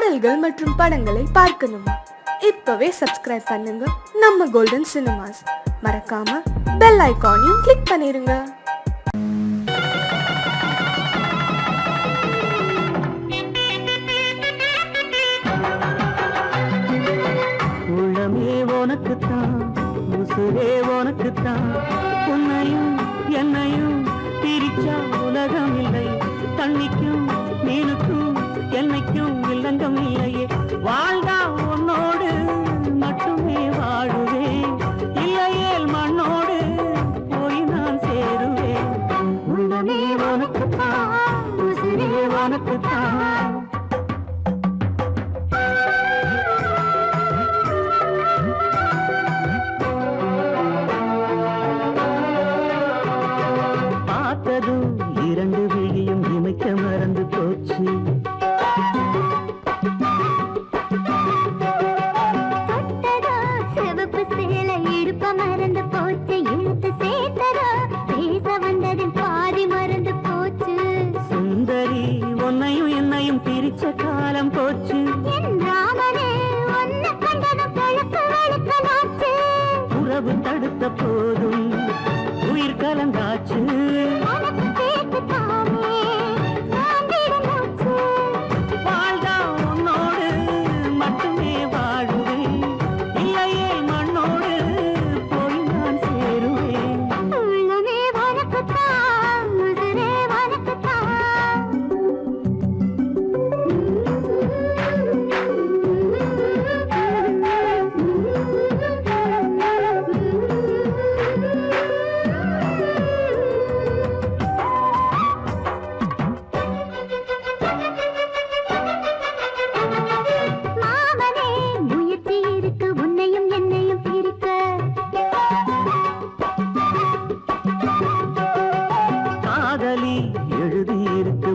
பாடல்கள் மற்றும் படங்களை பார்க்கணுமா? இப்பவே சப்ஸ்கிரைப் பண்ணுங்க நம்ம கோல்டன் சினிமாஸ். மறக்காம பெல் ஐகானையும் கிளிக் பண்ணிருங்க. உள்ளமே உனக்குத்தான், உசுரே உனக்குத்தான். உன்னையும் என்னையும் பிரிச்சா உலகம் இல்லை. தண்ணிக்கும் மீனுக்கும் என்னைக்கும் வில்லங்கம் இல்லையே. வாழ்ந்தா உன்னோடு மட்டுமே வாழுவேன், இல்லையேல் மண்ணோடு போய் நான் சேருவேன். உள்ளமே உனக்குத்தான், உசுரே உனக்குத்தான். இரண்டு விழியும் இமைக்க மறந்து போச்சு. சிவப்பு சேலை இடுப்ப மறந்து போச்சு. இழுத்து சேர்த்ததா பேச வந்ததில் பாதி மறந்து போச்சு. சுந்தரி உன்னையும் என்னையும் பிரிச்ச காலம் போச்சு. என் ராமனே ஒன்ன கண்டதும் பழுக்க வெளுக்கலாச்சு. உறவு தடுத்த போதும் உயிர் கலந்தாச்சு. வாழ்ந்தா உன்னோடு மட்டுமே வாழுவேன், இல்லையே மண்ணோடு போய் நான் சேருவேன். உள்ளமே உனக்குத்தான், உசுரே உனக்குத்தான்.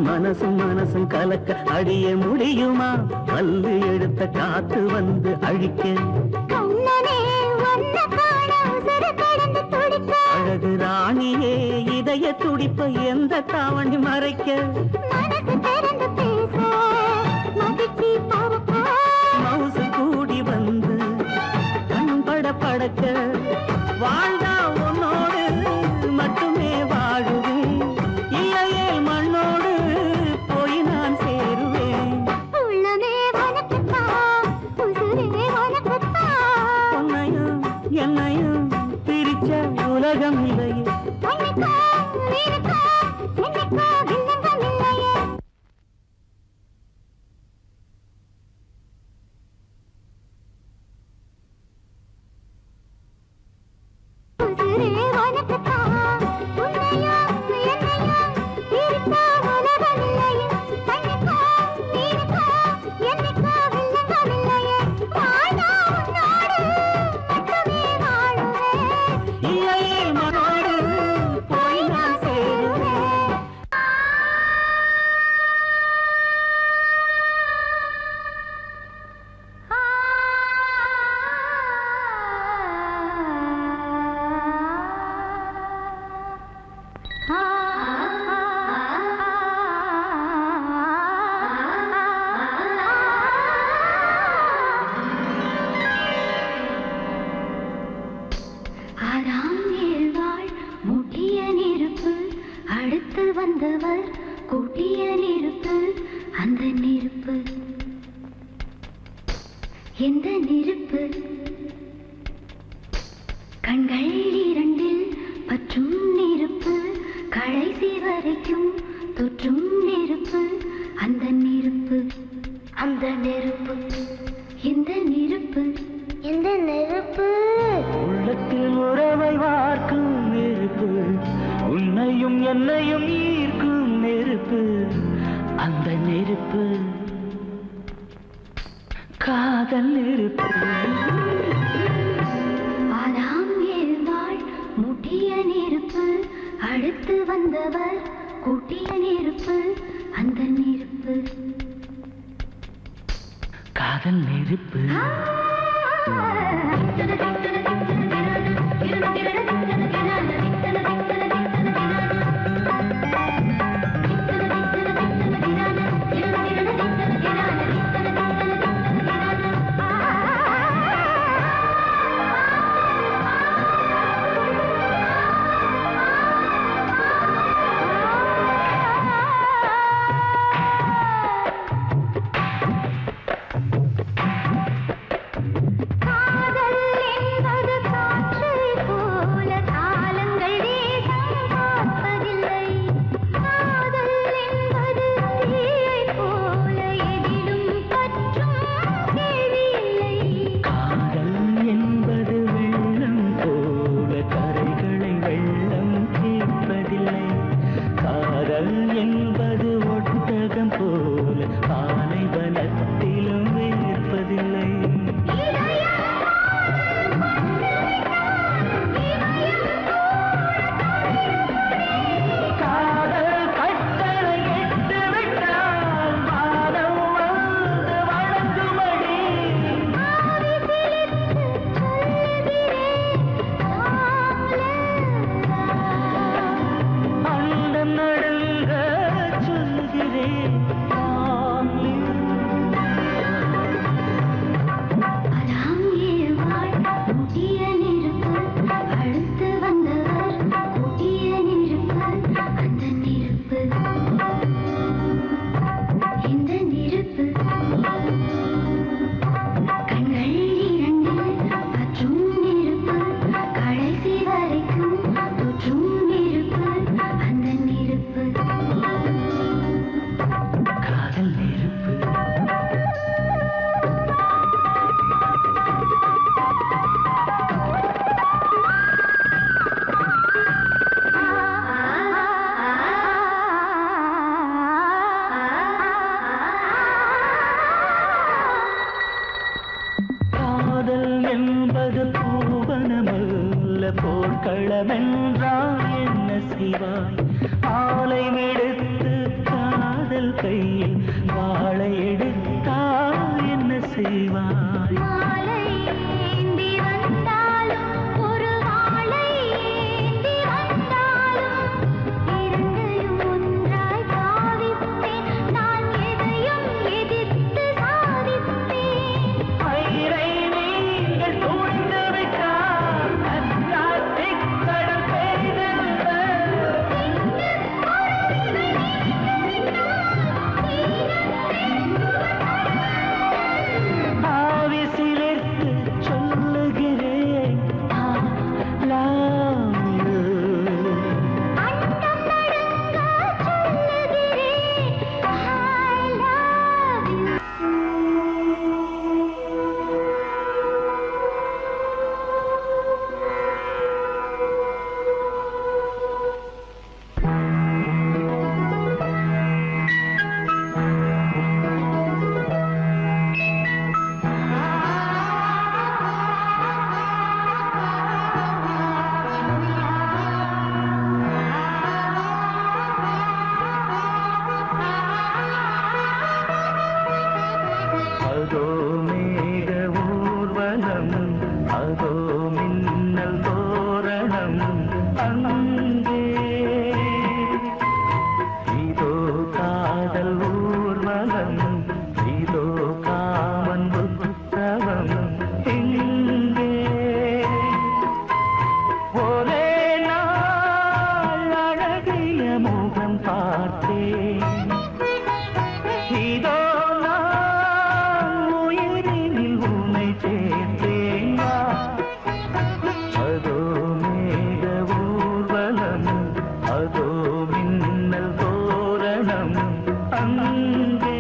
மனசும் மனசும் கலக்க அடிய முடியுமா? பல்லு எடுத்த காத்து வந்து அழிக்க. அழகு ராணியே இதய துடிப்ப எந்த தாவணி மறைக்க. மவுசு கூடி வந்து கண் பட படக்க. வாழ்ந்தா உன்னோடு மட்டுமே வாழுவேன், இல்லையே மண்ணோடு போய் நான் சேருவேன். உன்னையும் என்னையும் பிரிச்ச உலகம் இல்லையே. வந்தவர் கூட்டிய நெருப்பு, அந்த நெருப்பு எந்த நெருப்பு? கண்கள் இரண்டில் பற்றும் நெருப்பு, கடைசி வரைக்கும் தொற்றும் நெருப்பு, அந்த நெருப்பு, அந்த நெருப்பு எந்த நெருப்பு? எந்த நெருப்பு? உள்ளத்தில் உறவை வார்க்கும் நெருப்பு, உன்னையும் என்னையும் ஈர்க்கும் நெருப்பு, அந்த நெருப்பு காதல் நெருப்பு. ஆதாம் ஏவாள் முட்டிய நெருப்பு, அடுத்து வந்தவர் கூட்டிய நெருப்பு, அந்த நெருப்பு காதல் நெருப்பு. அதோ மேக ஊர்வலம், அதோ மின்னல் தோரணம் அங்கே. இதோ காதல் ஊர்வலம், இதோ காமன் உற்சவம் இங்கே. ஒரே நாள் அழகிய முகம் பார்த்தேன், இதோ நான் உயிரினில் உன்னை சேர்த்தேன். அதோ மேக ஊர்வலம், அதோ மின்னல் தோரணம் அங்கே.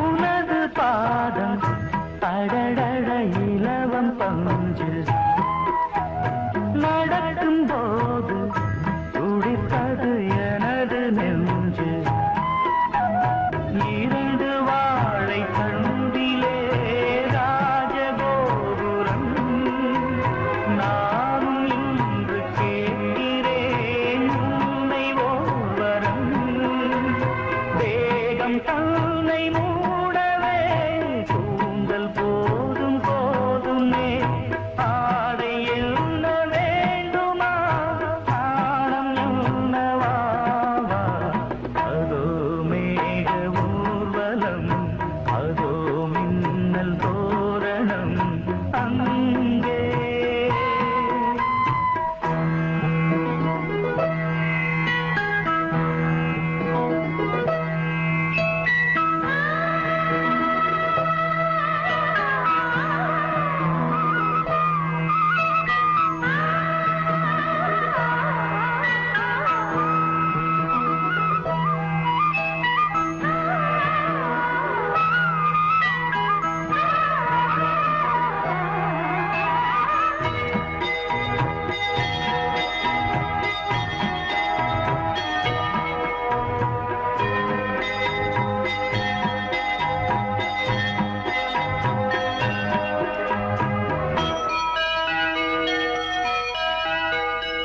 உனது பாதம் அடடட இலவம் பஞ்சு, நடக்கும் போது துடித்தது எனது நெஞ்சு. இரண்டு வாழை கண்டிலே ராஜகோபுரம், நானும் இன்று கேட்கிறேன் உன்னை ஓர்வரம். வேகம் தன்னை மூடவே கூந்தல் போதும் போதுமே, ஆடை என்ன வேண்டுமா, ஆடம் என்னவா. அதோ மேக ஊர்வலம், அதோ மின்னல் தோரணம் அங்கே.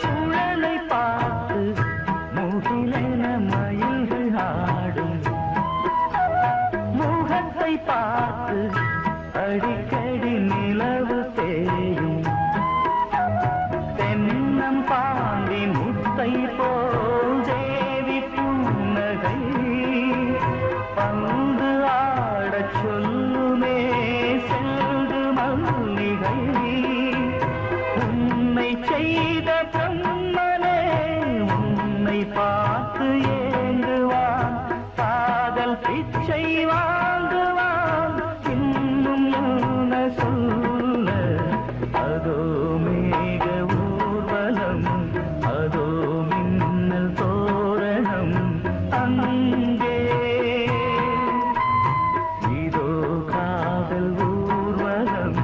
சுழலை பார்த்து முகிலென மயில்கள் ஆடும், முகத்தை பார்த்து அடிக்கடி நிலவு தேயும். தென்னம் பாண்டி முத்தை போல் தேவி புன்னகை, பந்து ஆடச் சொல்லுமே செல்து மல்லிகை. உன்னை செய்த பிரம்மனே உன்னை பார்த்து ஏங்குவான், காதல் பிச்சை வாங்குவான், இன்னும் என்ன சொல்ல. அதோ மேக ஊர்வலம், அதோ மின்னல் தோரணம் அங்கே. இதோ காதல் ஊர்வலம்,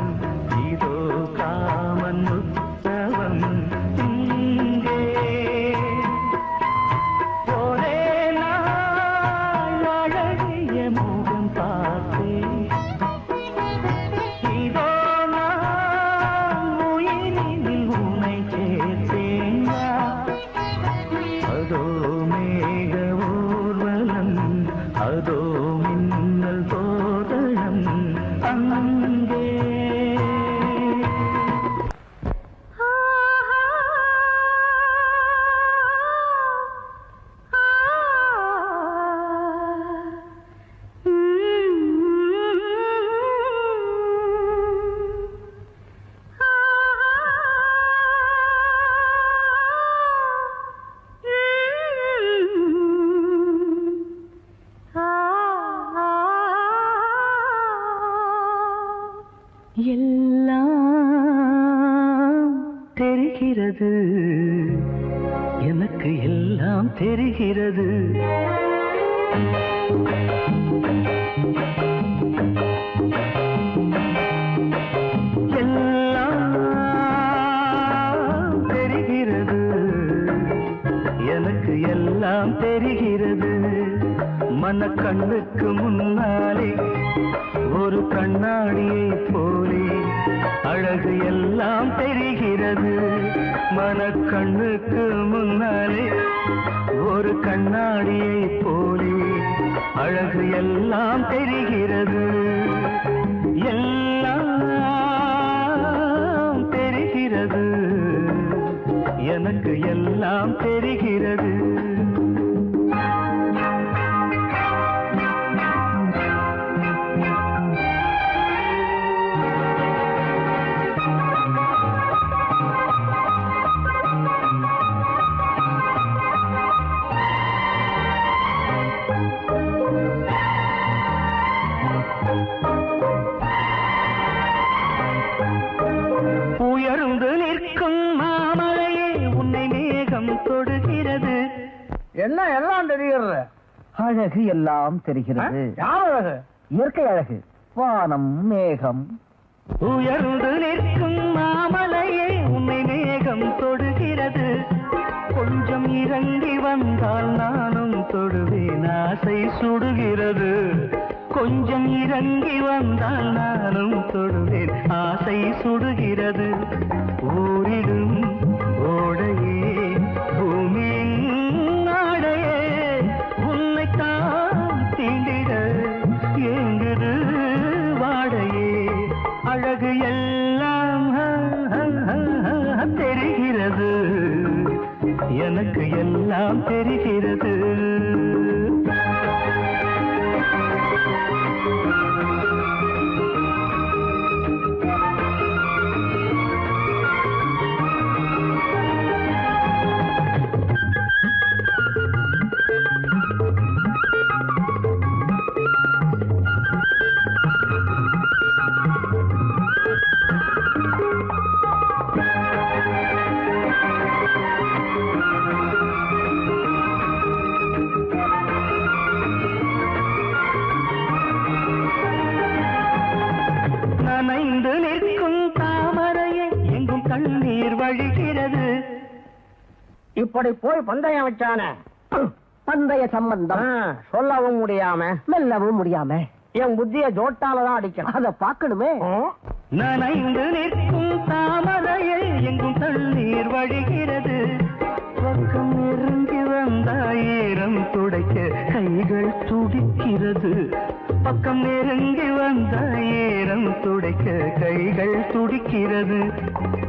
இதோ காமன் உற்சவம் இங்கே. ஒரே நாள் அழகிய முகம் பார்த்தேன், இதோ நான் உயிரினில் தெரிகிறது, எனக்கு எல்லாம் தெரிகிறது. எல்லாம் தெரிகிறது, எனக்கு எல்லாம் தெரிகிறது. மனக்கண்ணுக்கு முன்னாலே ஒரு கண்ணாடியை போலே அழகு எல்லாம் தெரிகிறது. மனக்கண்ணுக்கு முன்னாலே ஒரு கண்ணாடியை போலே அழகு எல்லாம் தெரிகிறது. எல்லாம் தெரிகிறது, எனக்கு எல்லாம் தெரிகிறது. உயர்ந்து நிற்கும் மாமலையே உன்னை மேகம் தொடுகிறது. என்ன எல்லாம் தெரிகிறது? அழகு எல்லாம் தெரிகிறது. யார் அழகு? இயற்கை அழகு, வானம், மேகம். உயர்ந்து நிற்கும் மாமலையே உன்னை மேகம் தொடுகிறது. கொஞ்சம் இறங்கி வந்தால் நானும் தொடுவேன், ஆசை சுடுகிறது. கொஞ்சம் இறங்கி வந்தால் நானும் தொடுவேன், ஆசை சுடுகிறது. ஊரிடும் ஓடையே பூமியின் நாடையே உன்னைத்தான் தீண்டிட ஏங்குது வாடையே. அழகு எல்லாம் தெரிகிறது, எனக்கு எல்லாம் தெரிகிறது. நனைந்து நிற்கும் தாமரையே எங்கும் கண்ணீர் வழிகிறது. இப்படி போய் பந்தயம் வச்சான பந்தய சம்பந்தம் சொல்லவும் முடியாம மெல்லவும் முடியாம என் புத்திய ஜோட்டாலதான் அடிக்கணும். அத பாக்கணுமே. நனைந்து நிற்கும் தாமரையே எங்கும் தண்ணீர் வழிகிறது. பக்கம் நெருங்கி வந்தாயிரம் துடைக்க கைகள் துடிக்கிறது. பக்கம் நெருங்கி வந்தாயிரம் துடைக்க கைகள் துடிக்கிறது.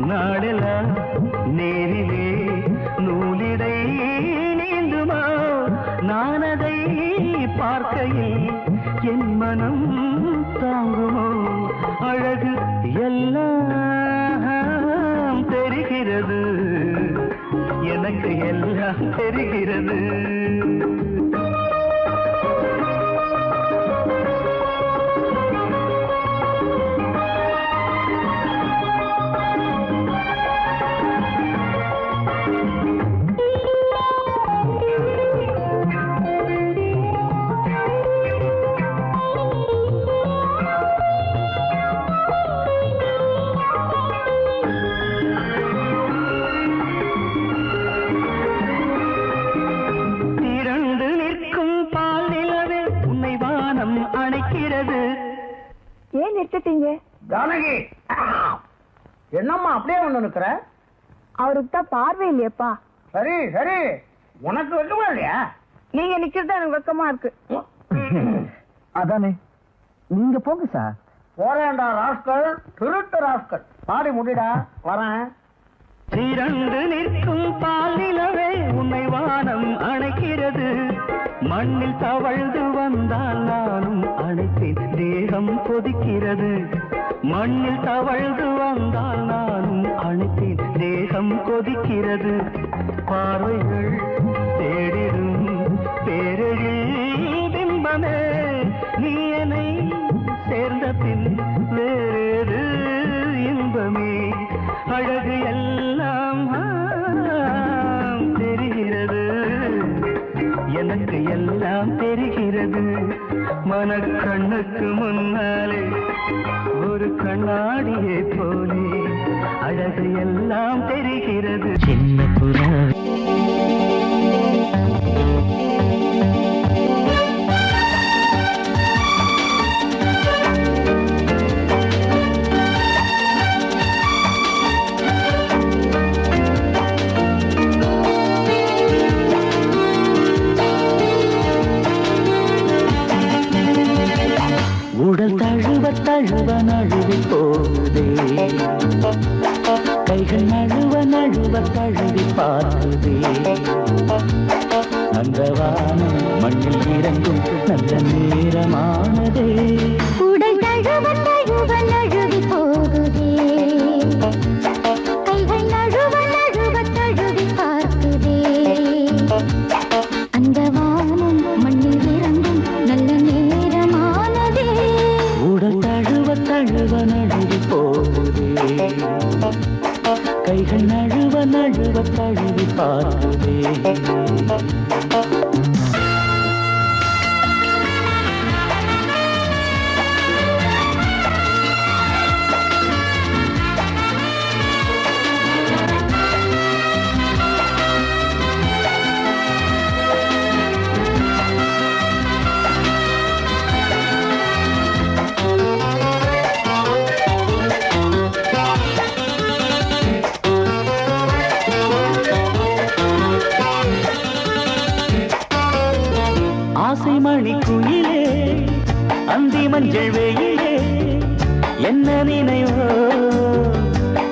நாளெல்லாம் நேரிலே நூலிடை நீந்துமா, நான் அதை பார்க்கையில் என் மனம் தாங்குமோ. அழகு எல்லாம் தெரிகிறது, எனக்கு எல்லாம் தெரிகிறது. ஏன் நிறுத்திட்டீங்க? ஜானகி, என்னம்மா அப்படியே ஒண்ணு நிக்கிற? அவருக்கு தான் பார்வை இல்லையப்பா. சரி சரி, உனக்கு வெக்கமா இல்லையா? நீங்க நிக்கிறது எனக்கு வெக்கமா இருக்கு. அதானே, நீங்க போங்க சார். போறேன்டா ராஸ்கல், திருட்டு ராஸ்கல். பாடி முடிடா, வரேன். திரண்டு நிற்கும் பால் நிலவே உன்னை வானம் அணைக்கிறது. மண்ணில் தவழ்ந்து வந்தால் நானும் அணைத்தேன், தேகம் கொதிக்கிறது. மண்ணில் தவழ்ந்து வந்தால் நானும் அணைத்தேன், தேகம் கொதிக்கிறது. பார்வைகள் தேடிடும் பேரெழில் பிம்பமே, நீ என்னை சேர்ந்த பின் வேறு இன்பமே. அழகு எல்லாம் எனக்கு எல்லாம் தெரிகிறது. மனக்கண்ணுக்கு முன்னாலே ஒரு கண்ணாடியை போலே அழகு எல்லாம் தெரிகிறது. சின்ன புறா உடல் தழுவ தழுவ நழுவி போகுதே, கைகள் நழுவ நழுவ தழுவி பார்க்குதே. அந்த வானம் மண்ணில் இறங்கும் நல்ல நேரமானதே. உடல் தழுவ தழுவ நழுவி போகுதே, கைகள் நழுவ நழுவ தழுவி பார்க்குதே. அந்த வானம் மண்ணில் இறங்கும் நல்ல நேரமானதே. உடல் தழுவ தழுவ நழுவி போகுதே, கைகள் நழுவ நழுவ தழுவி பார்க்குதே. ஆசை மணி குயிலே, அந்தி மஞ்சள் வெயிலே, என்ன நினைவோ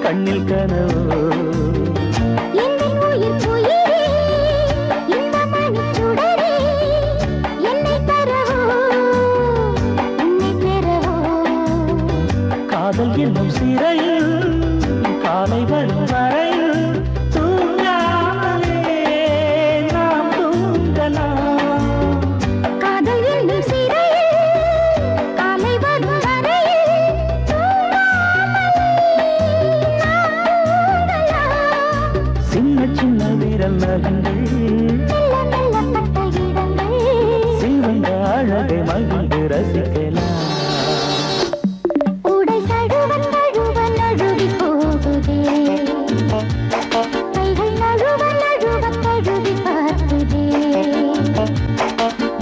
கண்ணில் கனவோ. என்னை உயிர் குயிலே, இந்த மணிச் சுடரே, என்னை தரவோ, உன்னை பெறவோ. காதல் என்னும் சிறையில் காலை வரும் வரையில் தூங்காமலே நாம் தூங்கலாம். காதல் என்னும் சிறையில் காலை வரும் வரையில் தூங்காமலே நாம் தூங்கலாம். சின்ன சின்ன வீரல் நகங்கள் மெல்ல மெல்ல பட்ட இடங்கள் சிவந்த அழகை மகிழ்ந்து ரசிக்கலாம். உடல் தழுவ தழுவ நழுவி போகுதே, கைகள் நழுவ நழுவ தழுவி பார்க்குதே.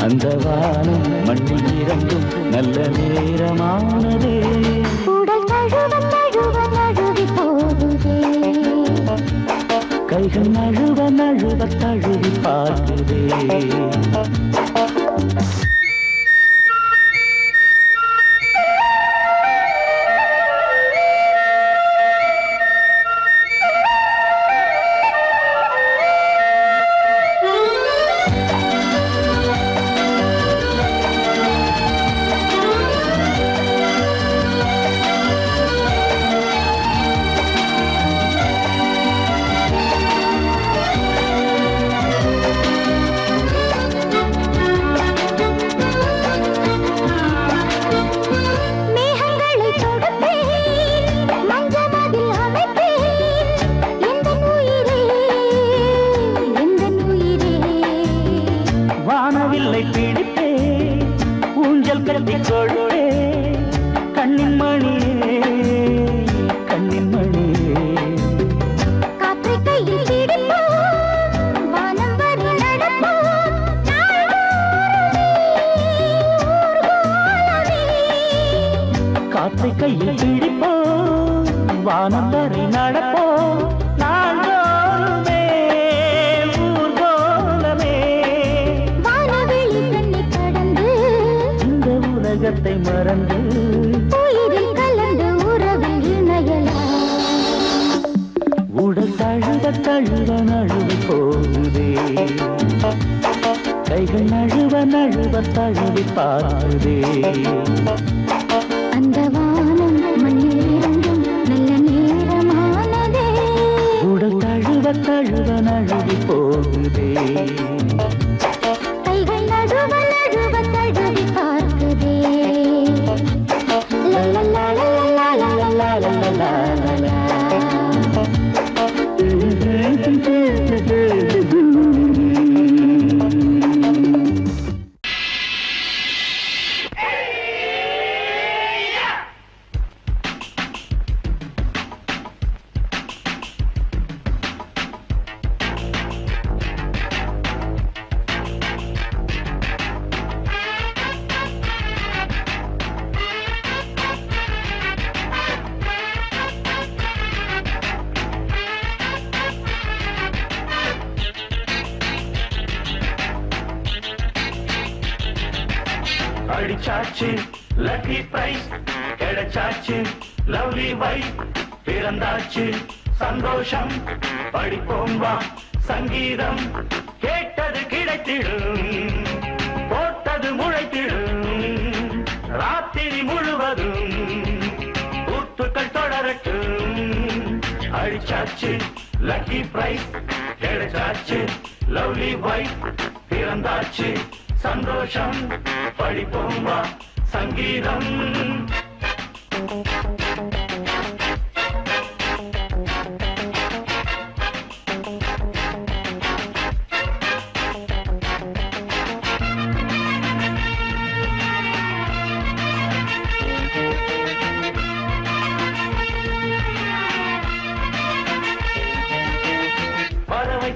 அந்த வானம் மண்ணில் இறங்கும் நல்ல நேரமானதே. உடல் தழுவ தழுவ நழுவி போகுதே, கைகள் நழுவ நழுவ தழுவி பார்க்குதே. மேகங்களை தொடுப்பேன், மஞ்சமதில் அமைப்பேன். எந்தன் உயிரே, எந்தன் உயிரே. வானவில்லை பிடித்தே, ஊஞ்சல் கட்டி கொழுவே, கண்ணின் மணியே கண்ணின் மணியே. காற்றை கையில் பிடிப்போம், வானம் வரை நடப்போம். நாள்தோறுமே ஊர்கோலமே. காற்றை கையில் பிடிப்போம், வானம் வரை நடப்போம். நாள்தோறுமே ஊர்கோலமே. வானவெளி தன்னை கடந்து இந்த உலகத்தை மறந்து உயிரில் கலந்து உறவில் இணையலாம். உடல் தழுவ தழுவ நழுவி போகுதே, கைகள் நழுவ நழுவ தழுவி பார்க்குதே. அந்த வானம் மண்ணில் இறங்கும் நல்ல நேரமானதே. உடல் தழுவ தழுவ நழுவி போகுதே, கைகள் நழுவ நழுவ தழுவி பார்க்குதே. லலலா லலலா லலலா லலலா லலலா. அடிச்சாச்சு லக்கி பிரைஸ் கிடைச்சாச்சு லவ்லி வைஃப் பிறந்தாச்சு சந்தோஷம் படிப்போம் வா சங்கீதம் கேட்டது கிடைத்திடும் போட்டது முளைத்திடும் ராத்திரி முழுவதும் ஊத்துக்கள் தொடரட்டும் அடிச்சாச்சு லக்கி பிரைஸ் கிடைச்சாச்சு லவ்லி வைஃப் பிறந்தாச்சு சந்தோஷம் படிப்போம் வா சங்கீதம்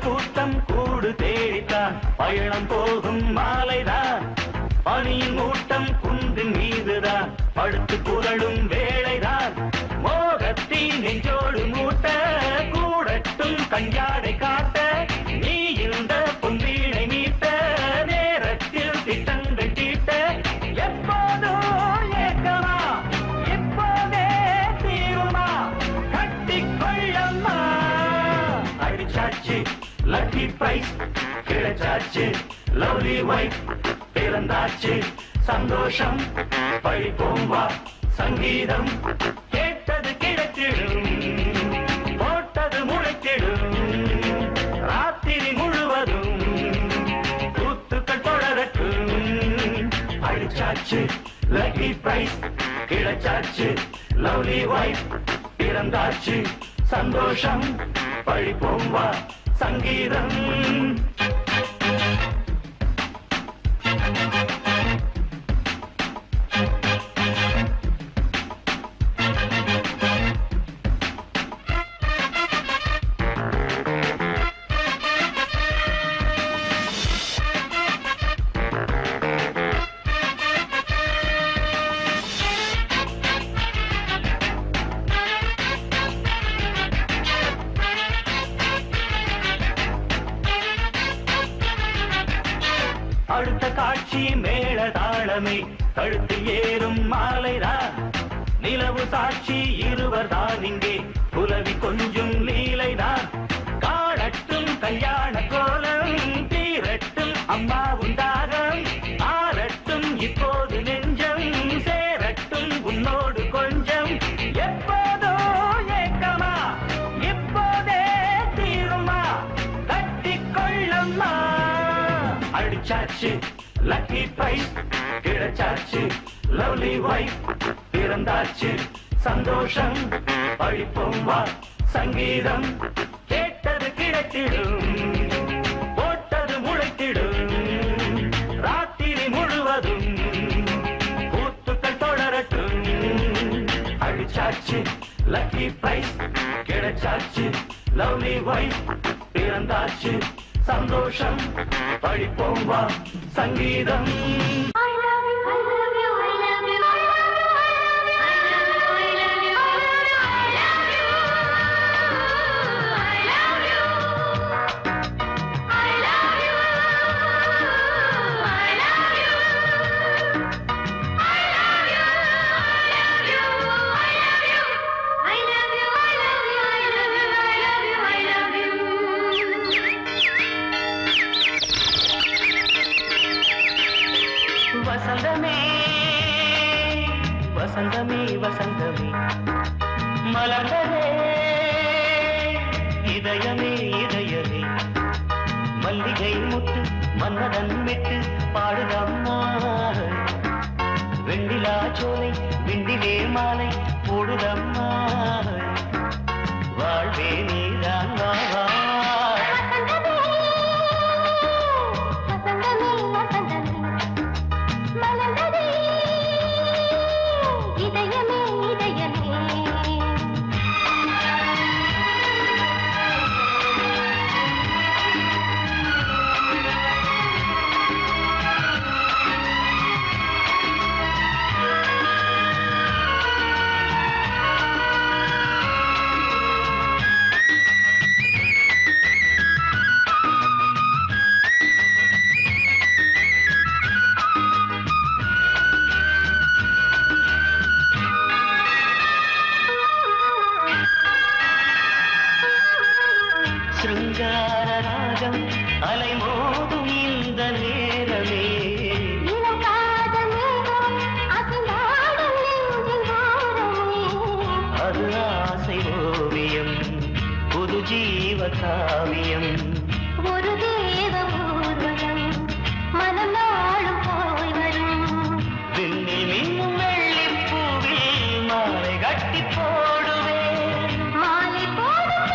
கூட்டம் கூடு தேடித்தான் பயணம் போகும் மாலைதான் பனியின் மூட்டம் குன்றின் மீதுதான் படுத்து புரளும் வேளைதான் மோகத்தின் நெஞ்சோடு மூட்ட கூடட்டும் கஞ்சாடை காட்ட நீ இந்த பொன்வீணை மீட்ட நேரத்தில் திட்டங்கள் தீட்ட எப்போதோ ஏக்கமா எப்போதே தீருமா கட்டிக்கொள்ளம்மா அடிச்சாச்சு லக்கி பிரைஸ் கிடைச்சாச்சு லவ்லி வைஃப் பிறந்தாச்சு சந்தோஷம் படிப்போம் வா சங்கீதம் கேட்டது கிடைத்திடும் போட்டது முளைத்திடும் ராத்திரி முழுவதும் கூத்துக்கள் தொடரட்டும் அடிச்சாச்சு லக்கி பிரைஸ் கிடைச்சாச்சு லவ்லி வைஃப் பிறந்தாச்சு சந்தோஷம் படிப்போம் வா சங்கீதம் அடுத்த காட்சி மேளதாளமே கழுத்தில் ஏறும் மாலைதான் நிலவு சாட்சி இருவர் தான் இங்கே புலவி கொஞ்சும் லீலைதான் காணட்டும் கல்யாண கோலம் தீரட்டும் அம்மா உண்டாகம் ஆரட்டும் இப்போது நெஞ்சம் சேரட்டும் உன்னோடு கொஞ்சம் எப்போதோ ஏக்கமா இப்போதே தீருமா கட்டிக்கொள்ளம்மா அடிச்சாச்சு லக்கி பிரைஸ் கிடைச்சாச்சு லவ்லி வைஃப் பிறந்தாச்சு சந்தோஷம் படிப்போம் வா சங்கீதம் கேட்டது கிடைத்திடும் போட்டது முளைத்திடும் ராத்திரி முழுவதும் கூத்துக்கள் தொடரட்டும் அடிச்சாச்சு லக்கி பிரைஸ் கிடைச்சாச்சு லவ்லி வைஃப் பிறந்தாச்சு சந்தோஷம் படிப்போம் வா சங்கீதம் வசந்தமே வசந்தமே வசந்தமே மலர்ந்ததே இதயமே இதயமே மல்லிகை முட்டு மன்னதன் மெட்டு பாடுதம்மா வெண்ணிலா சோலை விண்டிலே மாலை போடுதம்மா வாழ்வே நீதான் வா சிருங்கார ராகம் அலைமோதும் இந்த நேரமே அது ஆசை ஓவியம் புது ஜீவ காவியம் ஒரு தேவ ஊர்வலம் மனம் நாளும் போய் வரும் விண்ணில் மின்னும் வெள்ளிப் பூவில் மாலை கட்டி போடுவேன் மாலை போடும்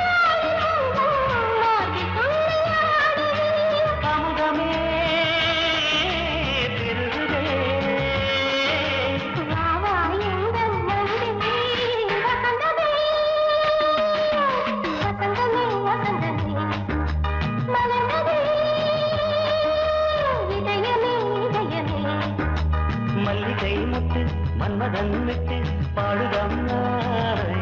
அமுதமே பெருகுதே மல்லிகை முட்டு மன்மதன் விட்டு பாடுதம் நாய்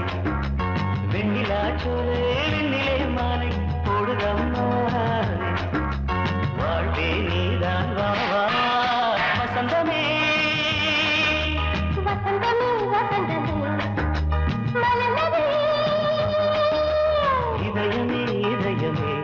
வெண்ணிலா சோலை வெண்ணிலே மாலை போடுதம் நாய் வாழ்வே நீதான் வா வா வசந்தமே இதயமே இதயமே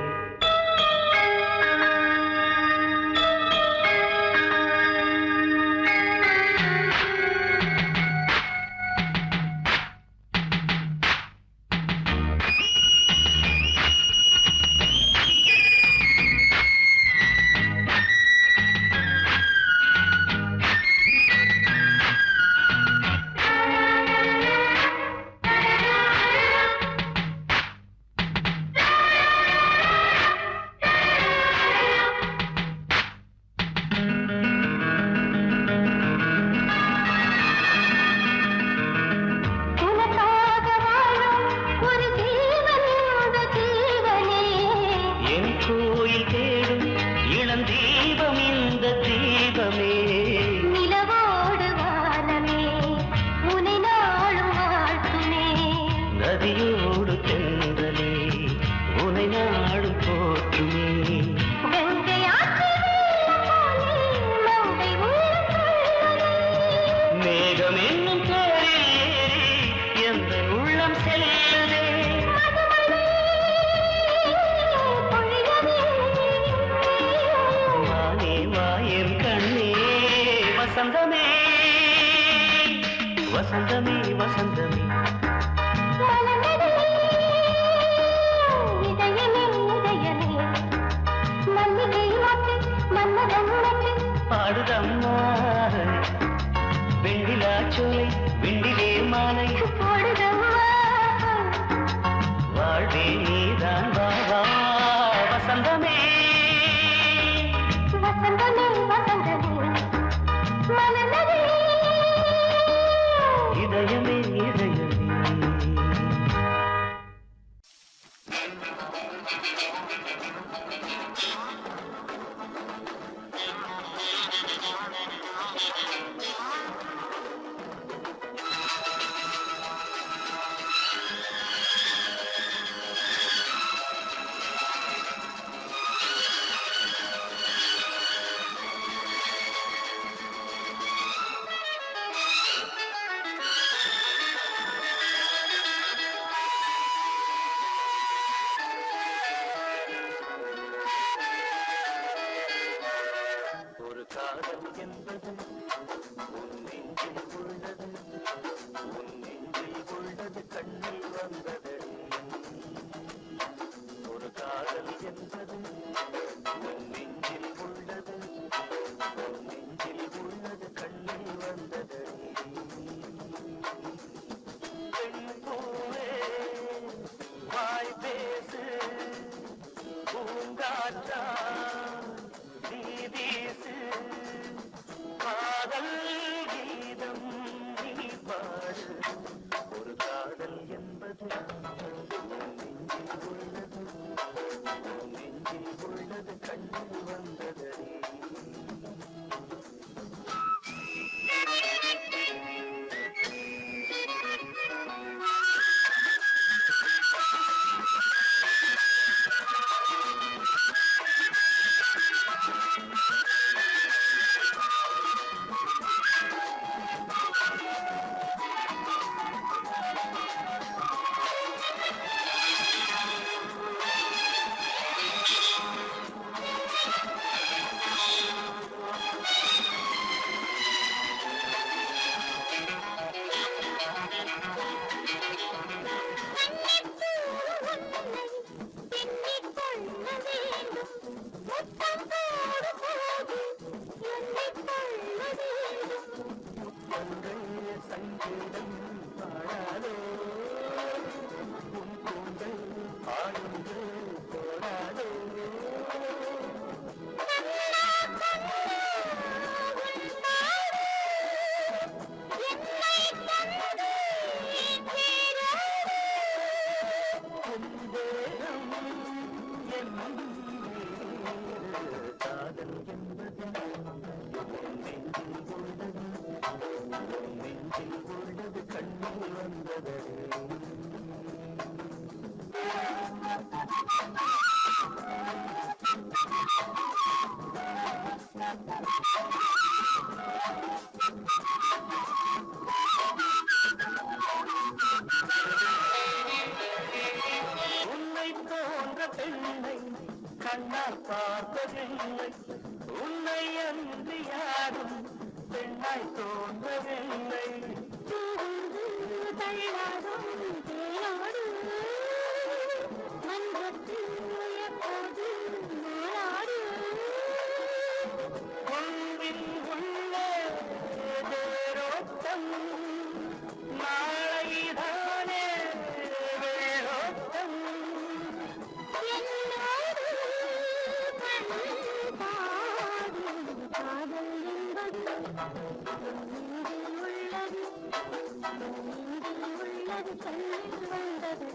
வசந்தமே வசந்தமே வசந்தமே பாடுதம்மா வெண்ணிலா சோலை வெண்ணிலே மாலை வாழ்வே நீதான் வா வா வசந்தமே இதயமே இதயமே காதல் என்பது உன் நெஞ்சில் உள்ளது உன் நெஞ்சில் உள்ளது கண்ணில் வந்தது ஒரு காதல் என்பது உன் நெஞ்சில் உள்ளது உன் நெஞ்சில் உள்ளது கண்ணில் வந்தது பெண் பூவே வாய் பேசு பூங்காற்றா நீ வீசு காதல் கீதம் நீ பாடு ஒரு காதல் என்பது நெஞ்சில் உள்ளது நெஞ்சில் உள்ளது கண்ணில் வந்தது உன்னை போன்ற பெண்ணை கண்ணால் பார்த்ததில்லை, உன்னை அன்று யாரும் பெண்ணாய் தோன்றவில்லை. கொம்பின் உள்ளே வேரோட்டம், நாளைதானே வேரோட்டம். காதல் என்பது உள்ளது கண்ணீர் வந்தது.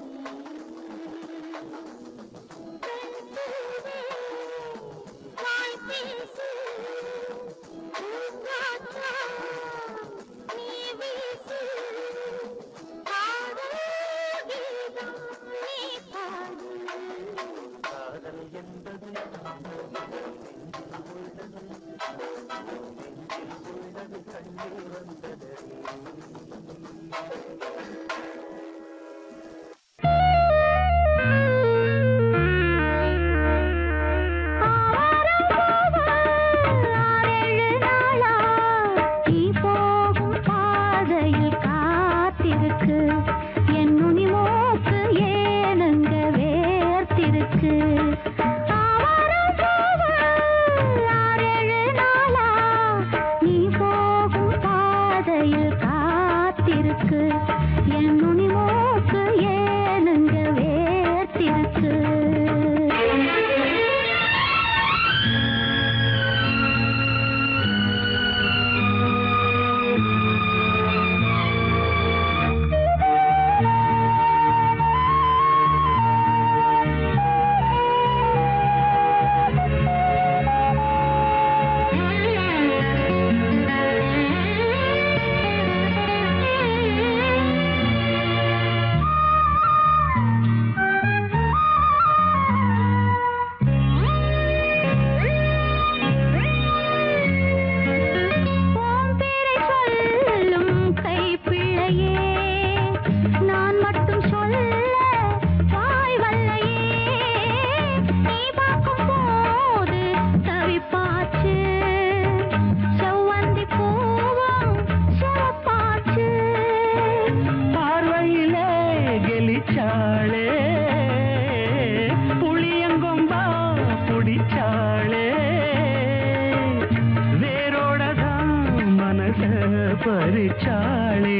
பறிச்சாளே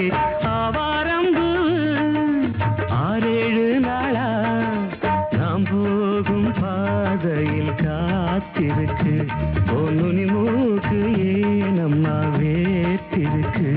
ஆவாரம்பு 6-7 நாளா நாம் போகும் பாதையில் காத்திருக்கு. பொன்னுனி மூக்கு ஏனம்மா வேத்திருக்கு.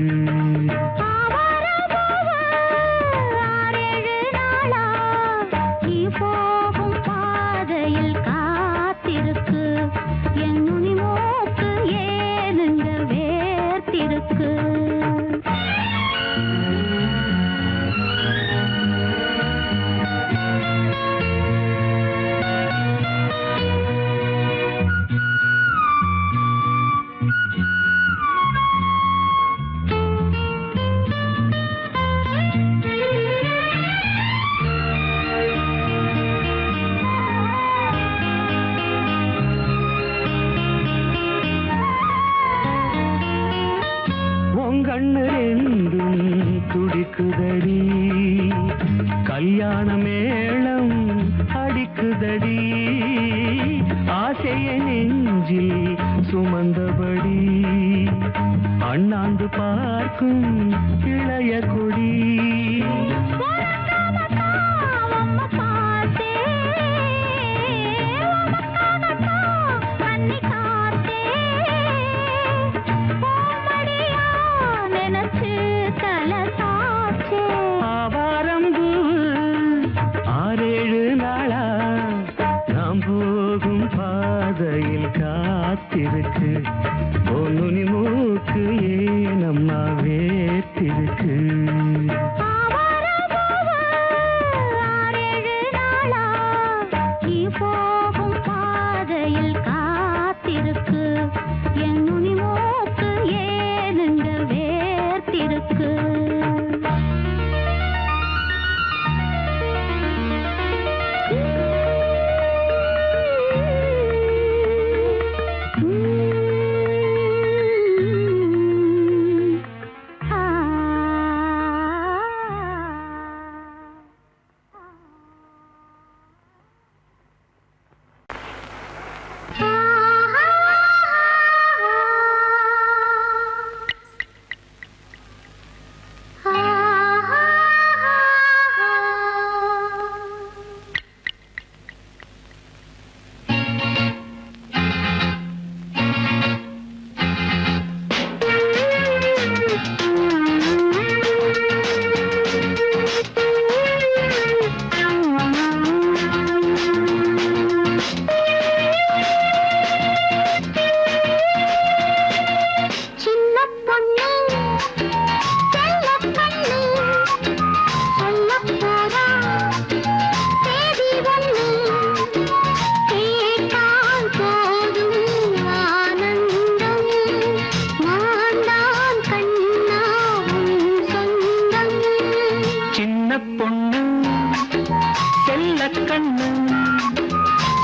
கண்ணு ரெண்டும் துடிக்குதடி, கல்யாண மேளம் அடிக்குதடி. ஆசைய நெஞ்சில் சுமந்தபடி அண்ணாந்து பார்க்கும் இளைய கொடி. ஆவாரம்பு 6-7 நாளா நாம் போகும் பாதையில் காத்து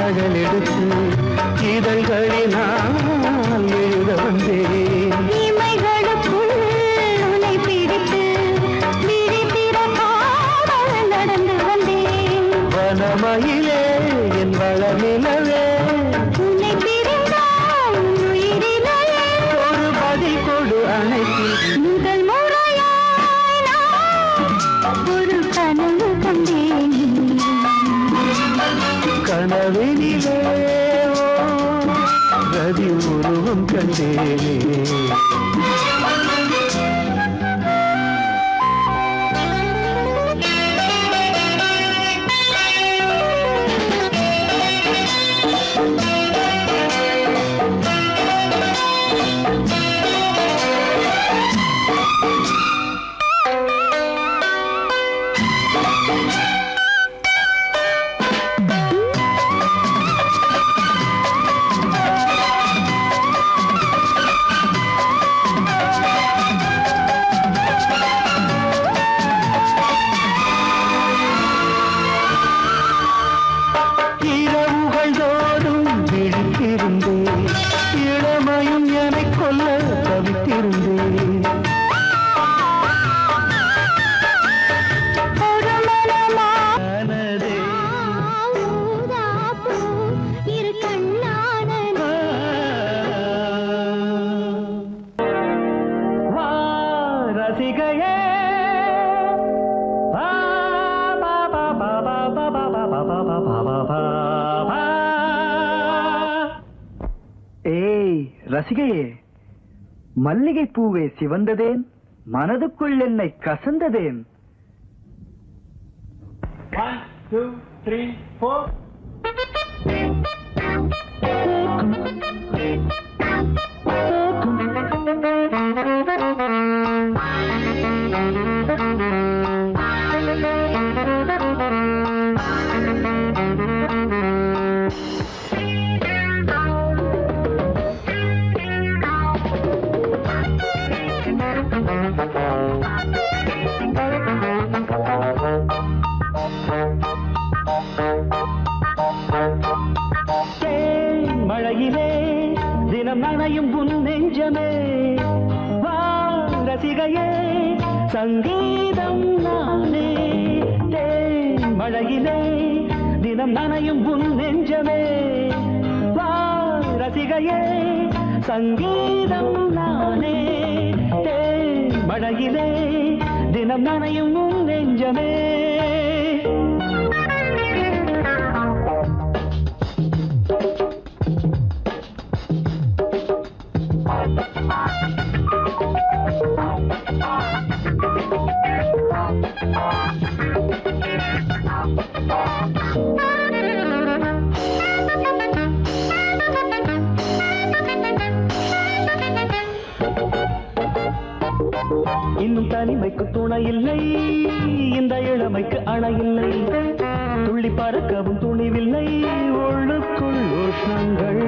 நகலெடுத்து இதழ்களினால் எழுத வந்தேன். இமைகளுக்குள் உன்னை பிடித்து விழித்திறக்காமல் நடந்து வந்தேன். வனமயிலே என் வளநிலவே உன்னை பிரிந்தால் உயிரிலே ஒரு பதில் கொடு அணைத்து. முதல் முறையாய் நான் ஒரு கனவு கண்டேன். கனவினிலே ரதி உருவம் கண்டேனே. இரவுகள் தோறும் விழித்திருந்தேன், இளமையும் என்னை கொல்ல தவித்திருந்தேன். ஒரு மனதே மனமாப்பூ இரு கண்ணானது. வா ரசிகையே வா பா பா பா பா பா பா பா பா பா பா பா பா பா. ஏய் ரசிகையே, மல்லிகை பூவே சிவந்ததேன், மனதுக்குள் என்னை கசந்ததேன். 1 2 3 4 தேன் மழையிலே தினம் நனையும் உன் நெஞ்சமே. வா ரசிகையே சங்கீதம் நானே. தேன் மழையிலே தினம் நனையும் உன் நெஞ்சமே. வா ரசிகையே சங்கீதம் நானே. தேன் மழையிலே தினம் நனையும் உன் நெஞ்சமே. இன்னும் தனிமைக்கு துணை இல்லை, இந்த இளமைக்கு அணை இல்லை. துள்ளி பறக்கவும் துணிவில்லை, உள்ளுக்குள் உஷ்ணங்கள்.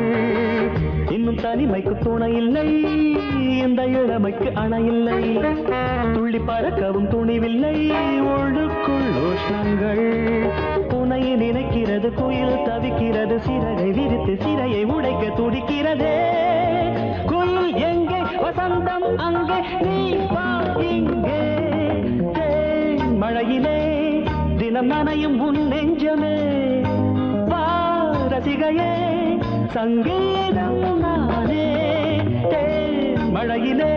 இன்னும் தனிமைக்கு துணை இல்லை, இந்த இளமைக்கு அணை இல்லை. துள்ளி பறக்கவும் துணிவில்லை, உள்ளுக்குள் உஷ்ணங்கள். துணையை நினைக்கிறது குயில் தவிக்கிறது, சிறகை விரித்து சிறையை உடைக்க துடிக்கிறதே. குயில் எங்கே வசந்தம் அங்கே, நீ வா இங்கே. தேன் மழையிலே தினம் நனையும் உன் நெஞ்சமே. வா ரசிகையே சங்கீதம் நானே. தேன் மழையிலே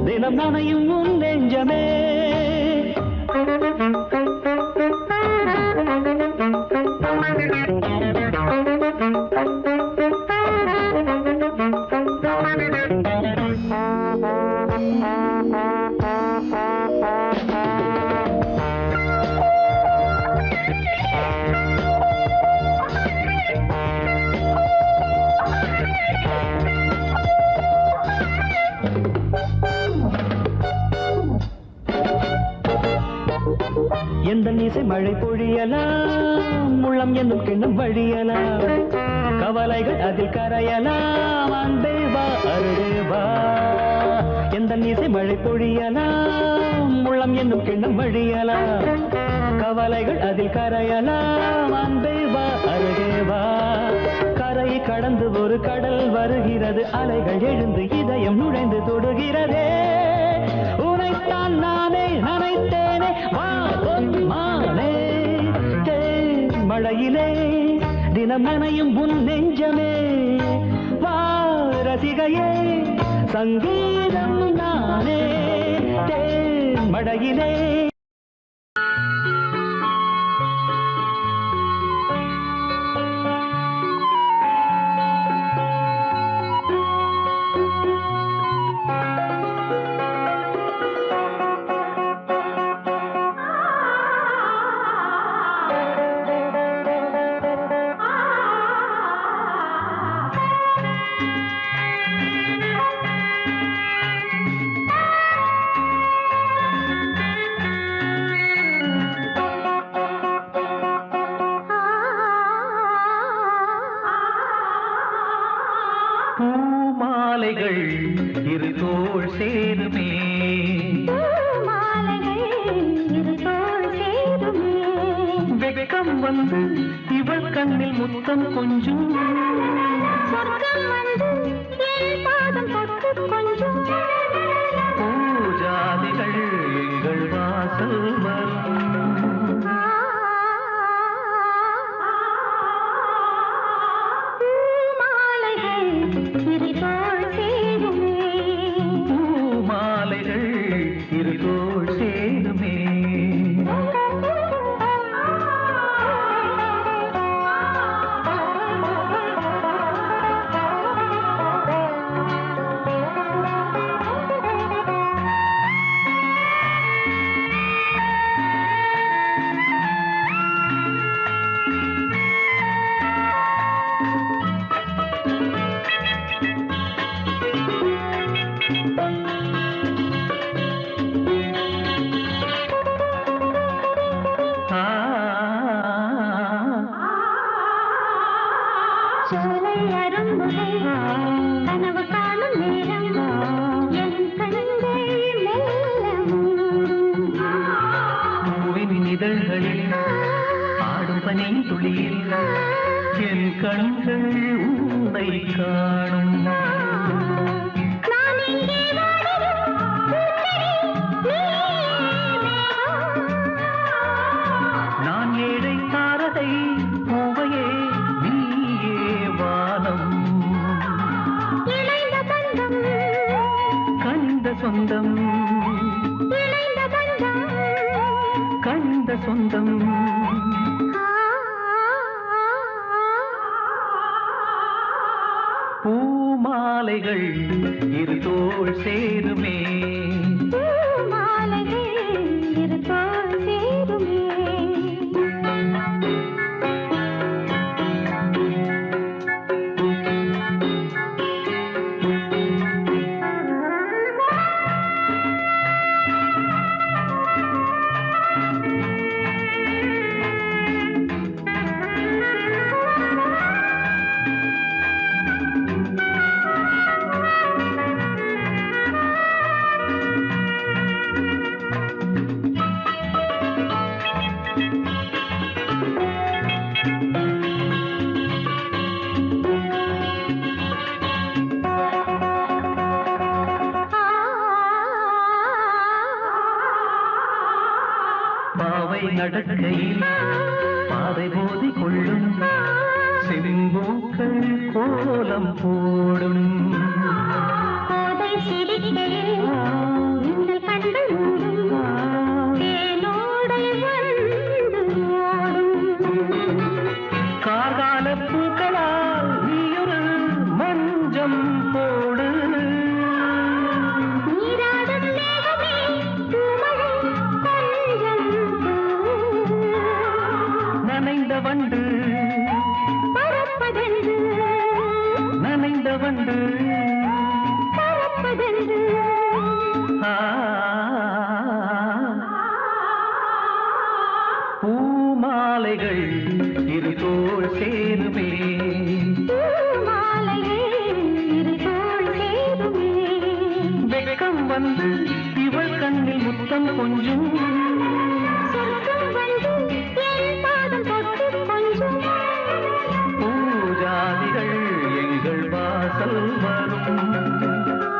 தினம் நனையும் உன் நெஞ்சமே. எந்த இசை மழை பொழியலாம், முள்ளம் என்னும் கிண்ணம் வழியலாம். கவலைகள் அதில் கரையலாம், அன்பே வா அருகே வா. எந்த இசை மழை பொழியலாம், முள்ளம் என்னும் கிண்ணம் வழியலாம். கவலைகள் அதில் கரையலாம், அன்பே வா அருகே வா. கடந்து ஒரு கடல் வருகிறது, அலைகள் எழுந்து இதயம் நுழைந்து தொடுகிறதே. உனைத்தான் நானே நினைத்தேனே வா பொன்மானே, தேன் மழையிலே தினம் நனையும் உன் நெஞ்சமே. வா ரசிகையே சங்கீதம் நானே, தேன் மழையிலே. பூமாலைகள் இரு தோள் சேருமே, வெட்கம் வந்து இவள் கண்ணில் முத்தம் கொஞ்சம், பூஜாதிகள் எங்கள் வாசல் வரும். பூமாலைகள் இரு தோள் சேருமே. சோலை அரும்புகை கனவு காணும் நேரம் என் கண்கள் மெல்ல மூடும். பூவின் இதழ்களில் ஆடும் பனி துளியில் என் கண்கள் உன்னை காணும். நான் இங்கே வாழும் நான் ஏழை தாரதை பூவையே நீயே வானம். இணைந்த பந்தம் கனிந்த சொந்தம், இணைந்த பந்தம் கனிந்த சொந்தம். பூமாலைகள் இரு தோள் சேருமே, பூமாலைகள் இரு தோள் சேருமே. பாவை நடக்கையில் பாதை போதி கொள்ளும், செம்பூக்கள் கோலம் போடும். கோதை சிரிக்கையில் இந்த கண்கள் மூடும், தேனோடை வந்து ஓடும். கார்கால பூக்களால் நீயொரு மஞ்சம் போடு. நீராடும் மேகமே பூமழை கொஞ்சம் தூ. நனைந்த வண்டு பறப்பதென்று நனைந்த வண்டு பறப்பதென்று காதல் வரும்.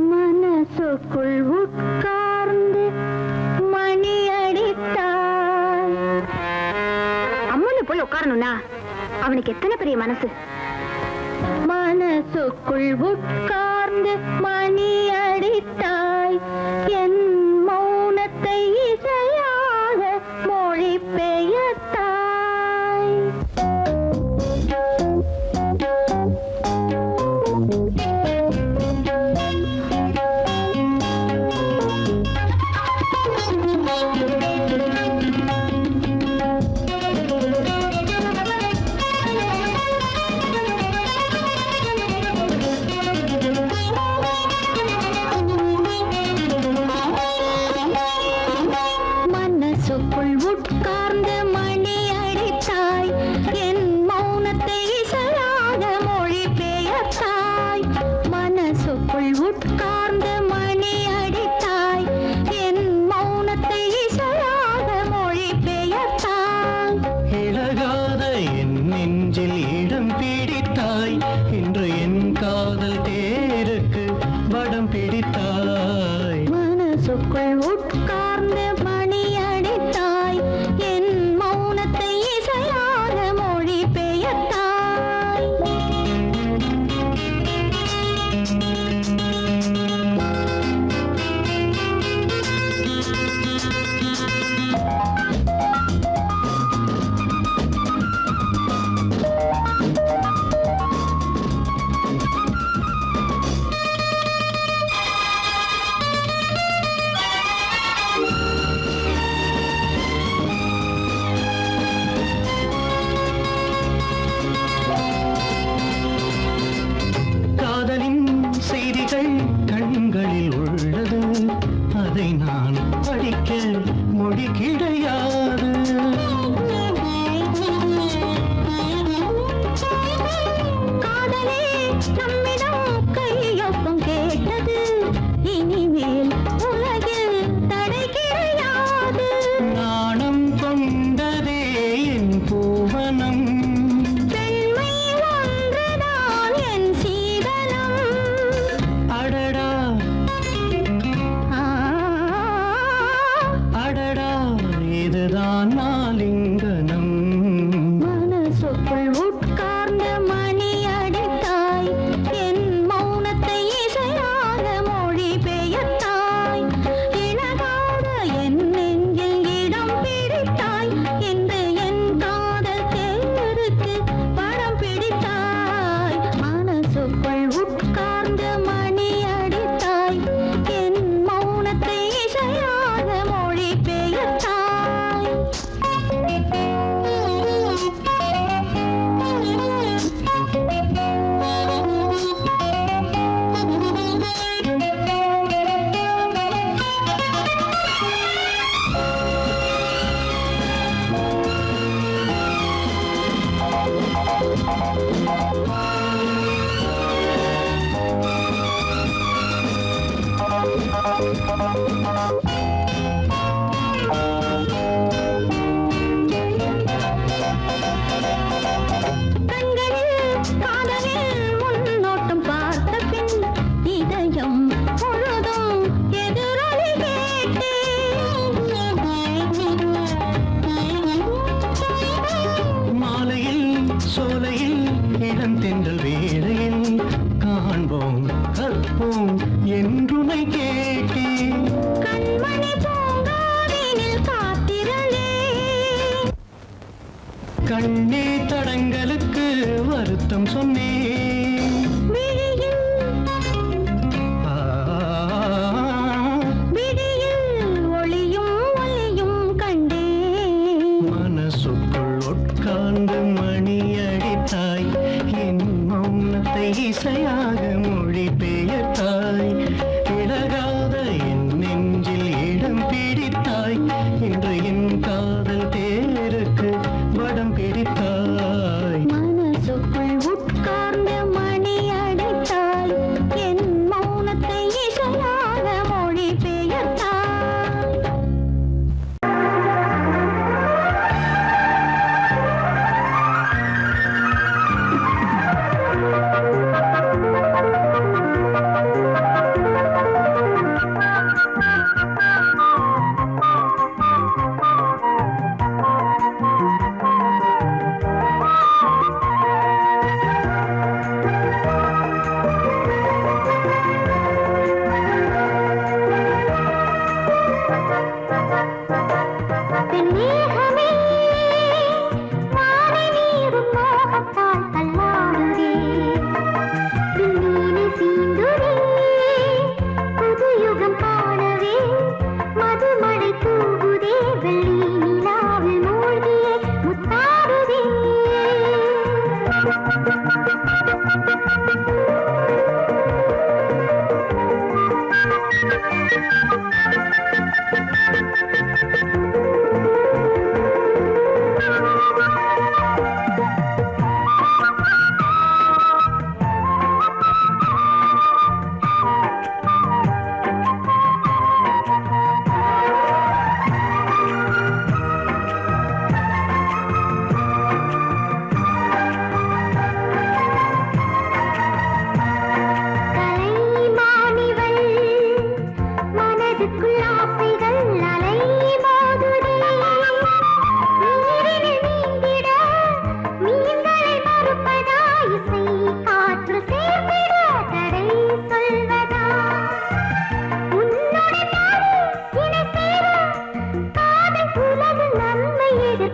மனசுக்குள் உட்கார்ந்து மணி அடித்தார் உட்காரணும்னா அவனுக்கு எத்தனை பெரிய மனசு. மனசுக்குள் உட்கார்ந்து மணி அடித்தாய், என் மௌனத்தை இசையாக மொழி பெயர்த்தாய். உட்கார்ந்து மணி அடித்தாய், என் மௌனத்தை இசையாக மொழி பெயர்த்தாய். மனசுக்குள் உட்கார்ந்து மணி அடித்தாய், என் மௌனத்தை இசையாக மொழி பெயர்த்தாய். இழகாத என் நெஞ்சில் இடம் பிடித்தாய், இன்று என் காதல் தேருக்கு வடம் பிடித்தாய். மனசுக்குள் உட்கார்ந்து மணி அடித்தாய், என் மௌனத்தை இசையாக மொழி பெயர்த்தாய். கண்களில் உள்ளது, அதை நான் படிக்க மொழி கிடையாது. காதலே நம்மிடம் கையொப்பம் கேட்டது, இனிமேல் உலகில் தடை கிடையாது. நாணம் கொண்டதே என் பூவனம், பெண்மை ஒன்றுதான் என் சீதனம். அடடா அடடா இதுதான் நாலிங்கனம். மனசுக்குள் உட்கார்ந்து மணி அடித்தாய், என் மௌனத்தை இசையாக மொழி பெயர்த்தாய். இழகாத என் நெஞ்சில் இடம் பிடித்தாய், இன்று என் காதல் தேருக்கு படம் பிடித்தாய். மனசுக்குள் உட்கார்ந்து மணி அடித்தாய், என் மௌனத்தை இசையாக மொழி பெயர்த்தாய். கண்களில் காதலில் முன்னோட்டம் பார்த்த பின் இதயம் பொழுதும் எதிரொலி மாலையில் சோலையில் இடம் தென்றல் வேளையில் காண்போம் கற்போம் என்றுமை கேட்டேன். கண்மணி பூங்காவினில் காத்திரளே. கண்ணே தடங்களுக்கு வருத்தம் சொன்னேன். விழியில் விழியில் ஒளியும் ஒளியும் கண்டேன். மனசுக்குள் உட்கார்ந்து மணி அடித்தாய், என் மௌனத்தை இசையாக மொழி பெயர்த்தாய். இழகாத என் நெஞ்சில் இடம் பிடித்தாய், இன்று என் காதல் தேருக்கு வடம் பிடித்தாய். மனசுக்குள் உட்கார்ந்து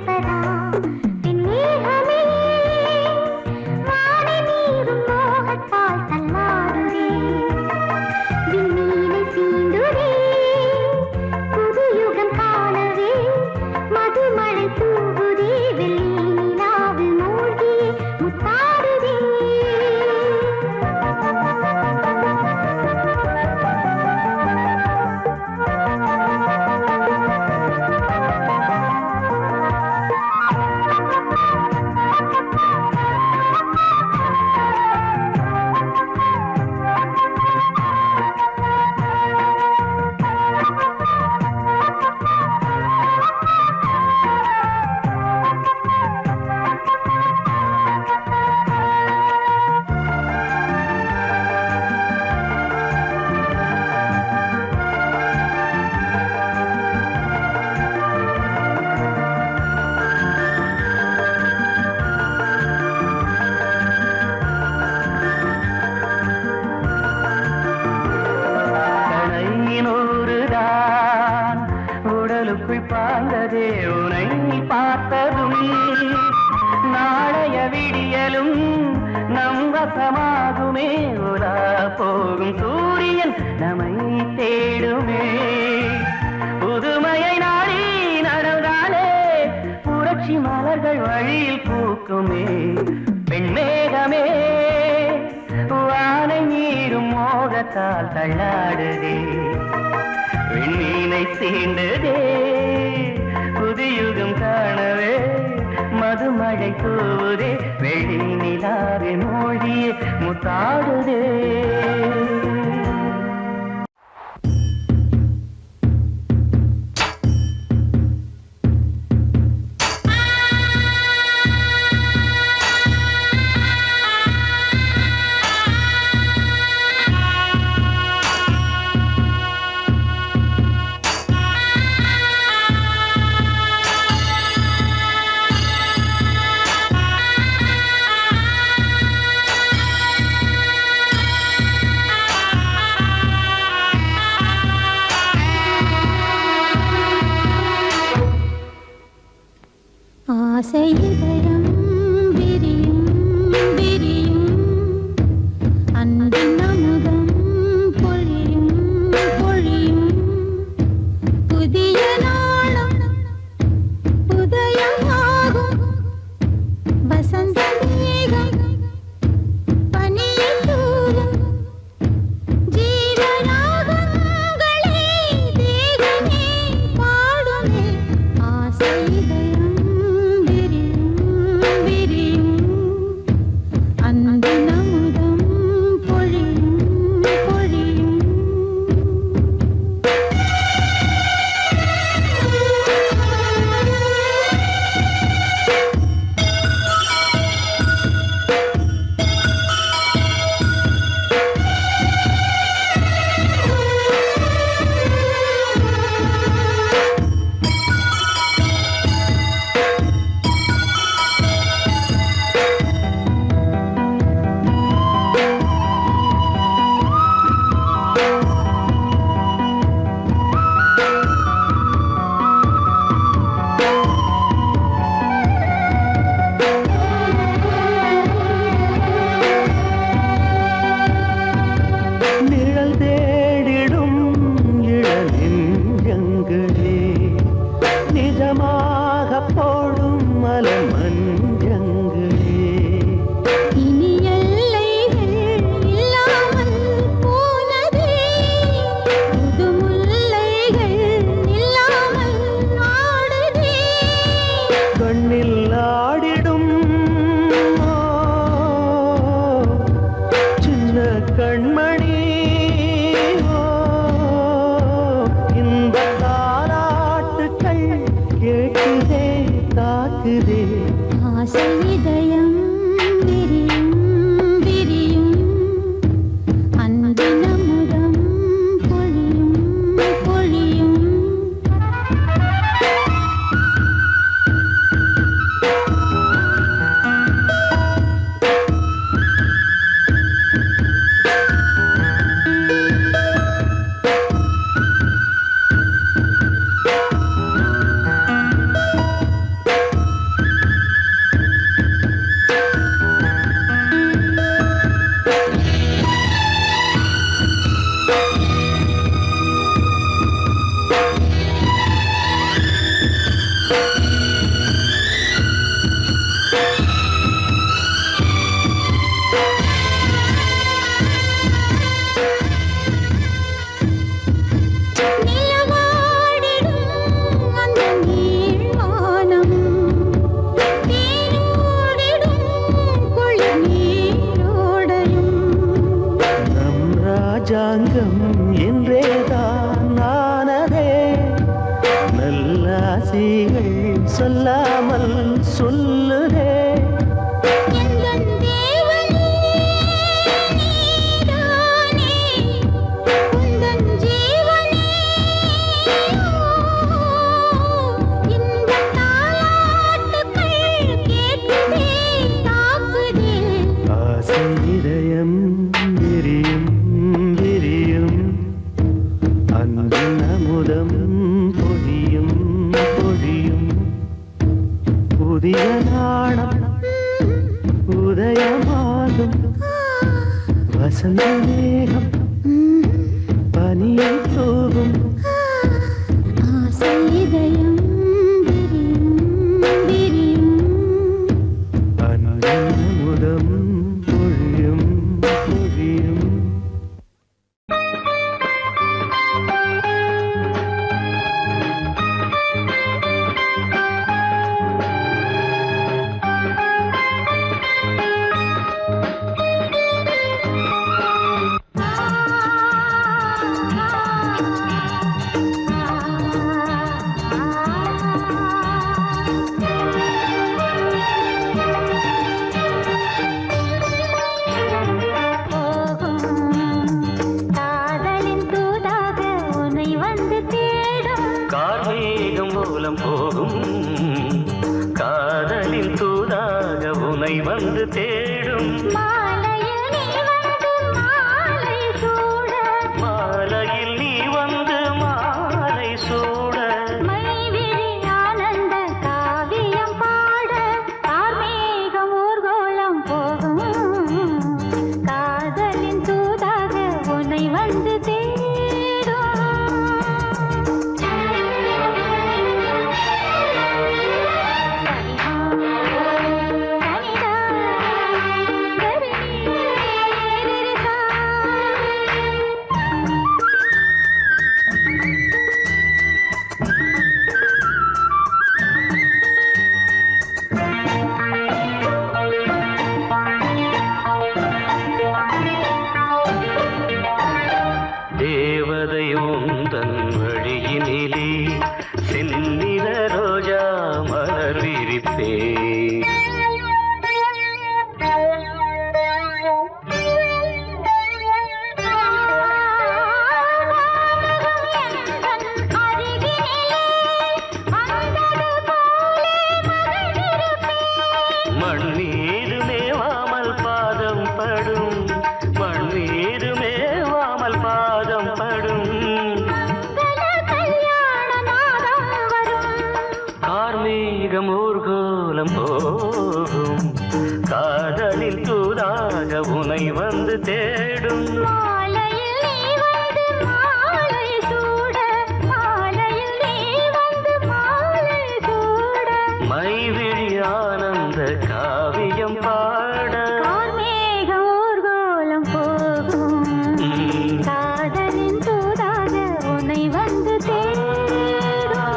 கேட்பதா பின்னேகமே வானை நீரும் மோகத்தால் தள்ளாடுதே விண்ணீனை சீண்டுதே புது யுகம் காணவே மதுமழை தூவுதே வெள்ளி நிலாவில் மூழ்கி முத்தாடுதே கணையினூறுதான் உடலுக்குள் பாய்ந்ததே உனை பார்த்ததும் நாளைய விடியலும் நம் வசமாகுமே உலா போகும் சூரியன் நம்மை தேடுமே புதுமையை நாடி நடந்தாலே புரட்சி மலர்கள் வழியில் பூக்குமே பெண்மேகமே வானை நீரும் மோகத்தால் தள்ளாடுதே விண்ணீனை தீண்டுதே புதியுகம் காணவே மதுமழை தூவுதே வெள்ளி நிலாவே மூழ்கியே முத்தாடுதே ஆசை இதயம் விரியும் விரியும் அன்பின் அமுதம் பொழியும் பொழியும் புதிய நாளும் உதயமாகும் வசந்த மேகம் பனியை தூவும் ஜீவராகங்களே தேகமே பாடுமே ஆசை இதயம் சொல்லாசிகள் சொல்லாமல் சொல்லுதே எந்தன் தேவனே நீதானே உந்தன் ஜீவனே இந்த தாலாட்டுக்கள் கேட்குதே தாக்குதே ஆசை இதயம் விரியும் விரியும் அன்பின் அமுதம் பொழியும் பொழியும் புதிய நாணம் உதயமாகும் வசந்த மேகம் பனியை தூவும் ஆசை இதயம் விரியும் விரியும் அன்பின் அமுதம் பொழியும் பொழியும் காதலின் தூதாக உன்னை வந்து தேடும் கார்மேகம் மூலம் போகும் காதலின் தூதாக உனை வந்து தேடும் மாலையில் நீ வந்து மாலை சூட மாலையில் நீ வந்து மாலை சூட மைவிழி ஆனந்த காவியம் பாட கார்மேகம் ஊர்கோலம் போகும் காதலின் தூதாக உன்னை வந்து தேவதை உந்தன் வழியினிலே செந்நிற ரோஜா மலர் விரிப்பே மண்ணீரு மேவாமல் பாதம் படும் மண்ணீரு மேவாமல் பாதம் படும் கார்மேகம் ஊர்கோலம் போகும் காதலில் தூதாக உனை வந்து தேடும் மாலையில் நீ வந்து மாலை சூட மாலையில் நீ வந்து மாலை சூட மைவிழி ஆனந்த காவியம் பாட கார்மேகம் ஊர்கோலம் போகும் காதலின் தூதாக உன்னை வந்து தேடும்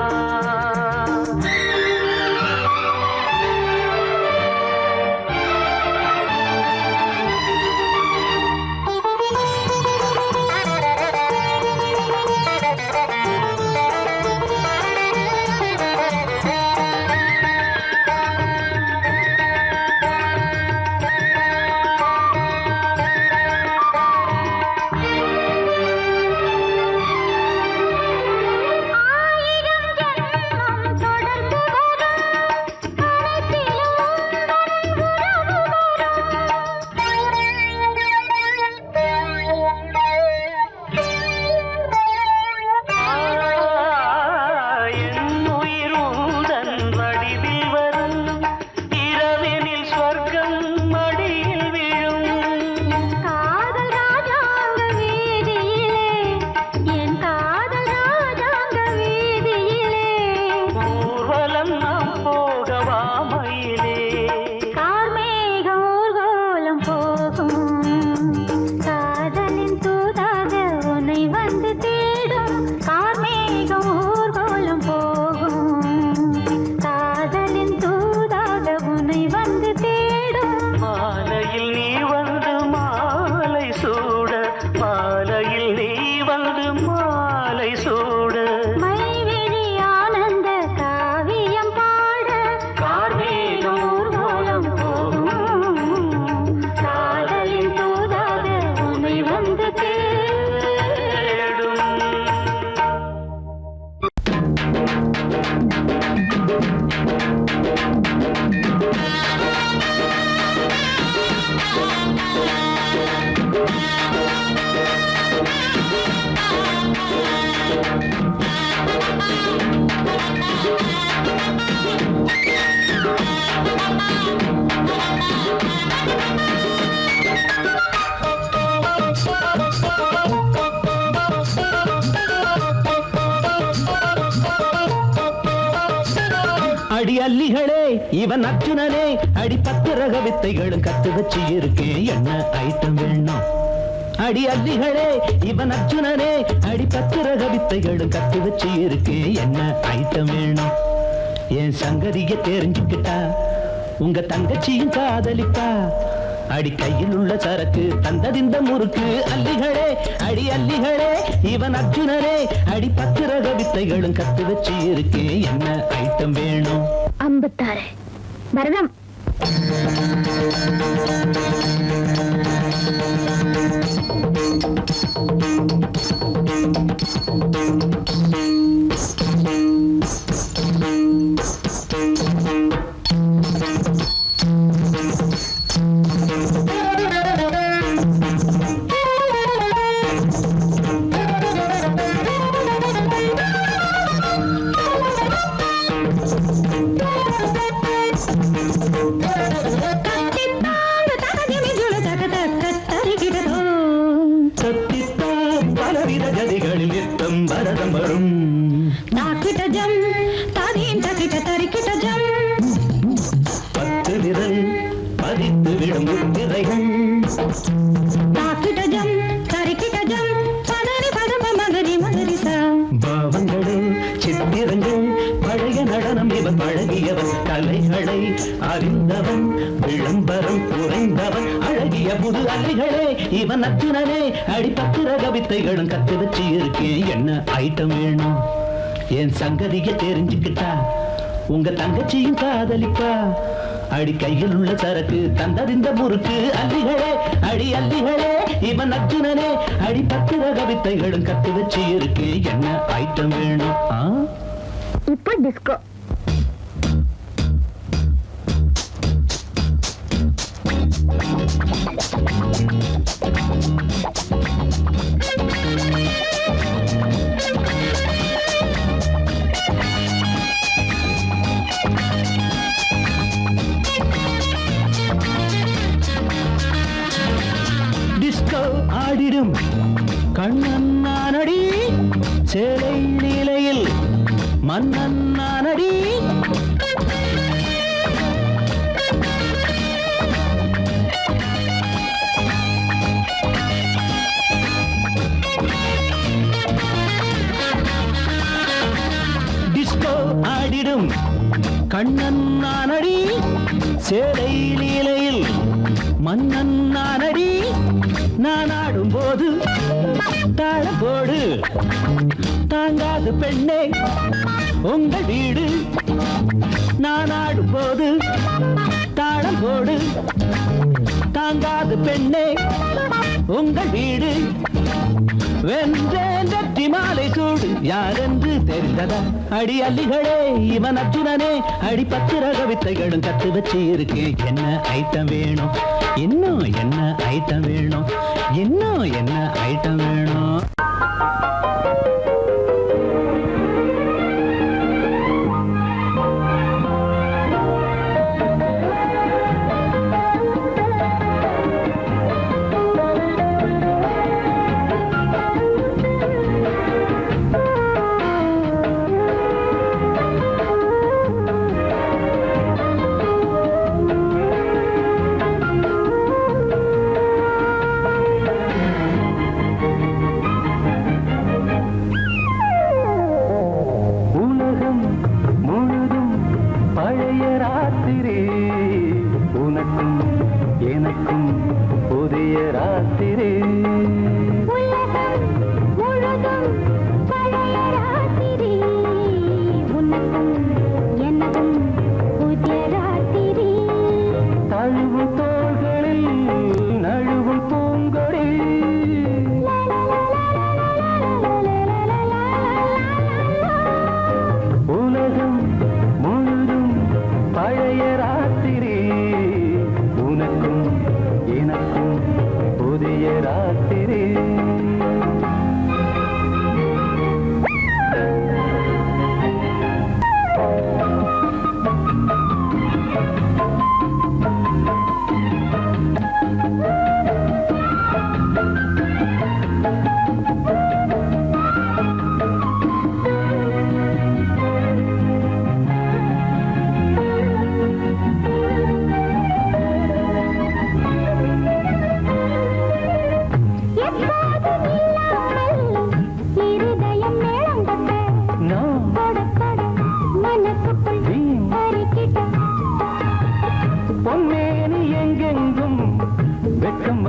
அடி அல்லிகளே இவன் அர்ஜுனனே அடி 10 ரக வித்தைகளும் கத்து வச்சு இருக்கேன் என்ன ஐட்டம் வேணும் அடி அல்லிகளே இவன் அர்ஜுனனே அடி 10 ரக வித்தைகளும் கத்து வச்சு இருக்கேன் என்ன ஐட்டம் வேணும் என் சங்கதிய தெரிஞ்சுக்கிட்டா உங்க தங்கச்சியும் காதலிப்பா அடி கையில் உள்ள சரக்கு தந்ததிந்த முறுக்கு அல்லிகளே அடி அல்லிகளே இவன் அர்ஜுனனே அடி 10 ரக வித்தைகளும் கத்து வச்சு இருக்கேன் என்ன ஐட்டம் வேணும் 56 பரதம் பலவித கதிகளில் நித்தம் பரதம் வரும் தாக்கிட்டஜம் தாதீன் தக்கிட்ட தரிக்கிட்டஜம் 10 விரல் பதித்து விடும் முத்திரைகள் தாக்கிட்டஜம் தரிக்கிட்டஜம் பதனி பதம மகரி மகரிசா பாவங்களும் சித்திரங்கள் பழைய நடனம் இவன் பழகியவன் கலைகளை அறிந்தவன் விளம்பரம் குறைந்தவன் அழகிய புது அல்லிகளே இவன் அர்ஜுனனே அடி 10 ரக வித்தைகளும் கத்து வச்சு இருக்கேன் என்ன ஐட்டம் வேணும் என் சங்கதிய தெரிஞ்சுக்கிட்டா உங்க தங்கச்சியும் காதலிப்பா அடி கையில் உள்ள சரக்கு தந்தறிந்த முறுக்கு அல்லிகளே அடி அல்லிகளே இவன் அர்ஜுனனே அடி 10 ரக வித்தைகளும் கத்து வச்சு இருக்கேன் என்ன ஐட்டம் வேணும் இப்போ டிஸ்கோ டிஸ்கோ ஆடிடும் கண்ணன் நானடி சேலை நீலையில் மன்னன் நானடி டிஸ்கோ ஆடிடும் கண்ணன் நானடி சேலை லீலையில் மன்னன் நானடி நான் ஆடும்போது தாளம் போடு தாங்காது பெண்ணே உங்கள் வீடு நான் ஆடும்போது தாளம் போடு தாங்காது பெண்ணே உங்கள் வீடு வென்றேன் வெற்றி மாலை சூடு யாரென்று தெரிந்ததா அடி அல்லிகளே இவன் அர்ஜுனனே அடி 10 ரக வித்தைகளும் கத்து வச்சு இருக்கேன் என்ன ஐட்டம் வேணும் இன்னும் என்ன ஐட்டம் வேணும் இன்னும் என்ன ஐட்டம் வேணும்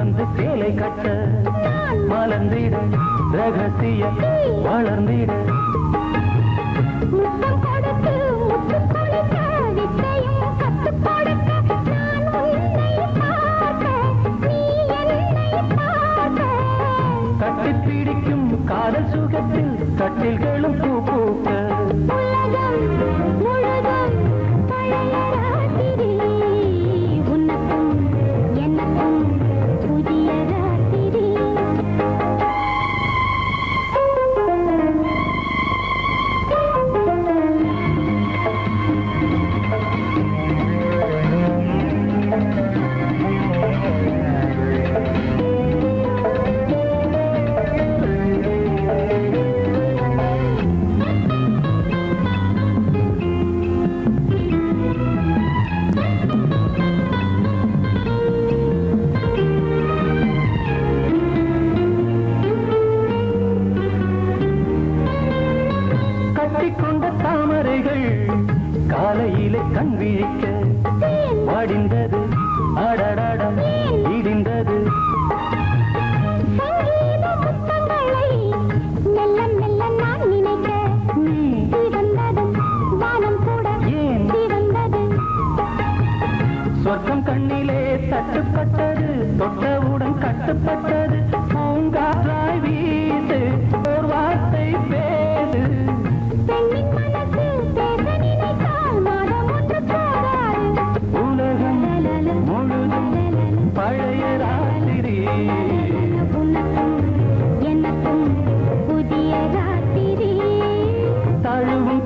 வந்து சேலை கட்ட மலர்ந்திட ரகசிய வளர்ந்திட முத்தம் கொடுத்து முத்து கொடுக்க வித்தையும் கத்துக் கொடுக்க நான் உன்னை பார்க்க நீ என்னை பார்க்க கட்டிப் பிடிக்கும் காதல் சுகத்தில் கட்டில்களும் பூ பூக்க உலகம் முழுதும் பழைய ராத்திரி உனக்கும் எனக்கும் புதிய ராத்திரி கட்டிக்கொண்ட தாமரைகள் காலையிலே கண் விழிக்க வாடிந்தது அடடடம் இடிந்தது சங்கீத முத்தங்களை மெல்ல மெல்ல நான் நினைக்க நீ சிவந்ததும் வானம் கூட ஏன் சிவந்தது சொர்க்கம் கண்ணிலே தட்டுப்பட்டது தொட்டவுடன் கட்டுப்பட்டது பூங்காற்றாய் வீசு ஒரு வார்த்தை பேசு பெண்ணின் மனசு பேச நினைத்தால் மாதம் ஒன்று போராது உலகம் முழுதும் பழைய ராத்திரி உனக்கும் எனக்கும் புதிய ராத்திரி தழுவும்